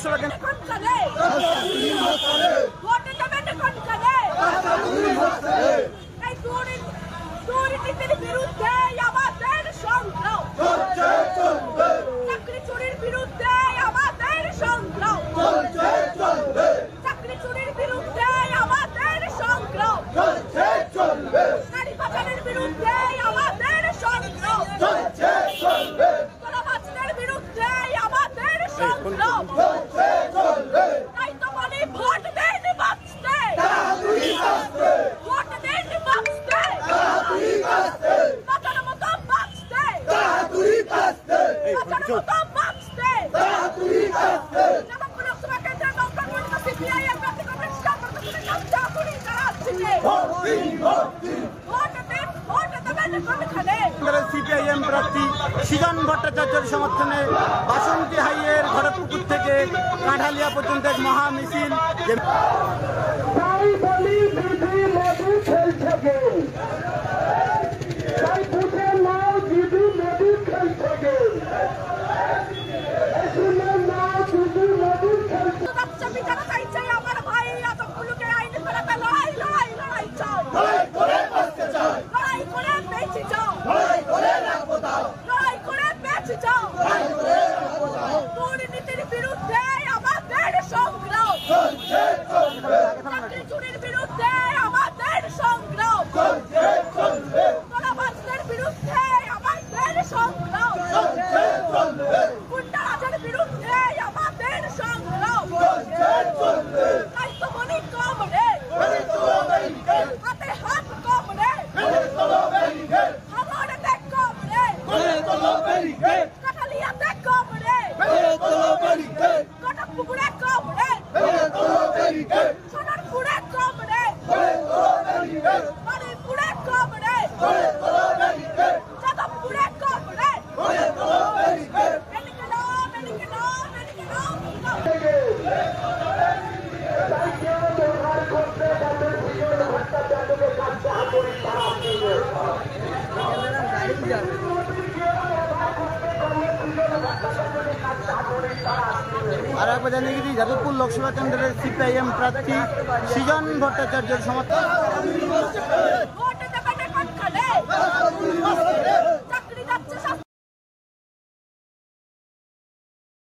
লোকসভা কেন্দ্র দুর্নীতির বিরুদ্ধে আমাদের সংগ্রাম, চাকরি চুরির বিরুদ্ধে আমাদের সংগ্রাম, চাকরি চুরির বিরুদ্ধে আমাদের সংগ্রাম, নারী পাচারের বিরুদ্ধে আমাদের সংগ্রাম, কলাবাজদের বিরুদ্ধে আমাদের সংগ্রাম। তাই তো বলি ভোট দেন বাঁচতে, ভোট দেন বাঁচতে, বাঁচার মতো বাঁচতে, বাঁচার মতো বাঁচতে। জামালপুর লোকসভা কেন্দ্রের ডক্টর মনিকা সিপিআইএম প্রার্থী কংগ্রেস চাকুরি চালাচ্ছে। ভোট দেন, ভোট দেবেন কোনখানে? সিপিআইএম প্রার্থী সৃজন ভট্টাচার্যের সমর্থনে বাসন্তী হাইয়ের ঘরপুকুর থেকে কাঁঠালিয়া পর্যন্ত এক মহা মিছিল। আমার ভাই এতগুলোকে আইন ফেরাতে লড়াই লড়াই লড়াই চাও, লড়াই করে বেঁচে যাও, লড়াই করে বেঁচে যাও। দুর্নীতির বিরুদ্ধে আমাদের সংগ্রাম, চাকরি চুরির বিরুদ্ধে আমাদের সংগ্রাম, কলাবাজদের বিরুদ্ধে আমাদের সংগ্রাম, গুন্ডারাজের বিরুদ্ধে আমাদের সংগ্রাম। তাই তো বলি কম রে, হাতে হাত কম রে, আমারতে কম রে, কাঠালিয়াতে কম রে, কটকপুকুরে কম রে, সোনারপুরে কম রে, বারুইপুরে কম রে, যাদবপুরে কম রে। এদিকে নাম, এদিকে নাম, এদিকে নাম। আর একবার জানিয়ে গেছি যাদবপুর লোকসভা কেন্দ্রের সিপিআইএম প্রার্থী সৃজন ভট্টাচার্যের সমর্থন। ভোট দেবেন কোনখানে?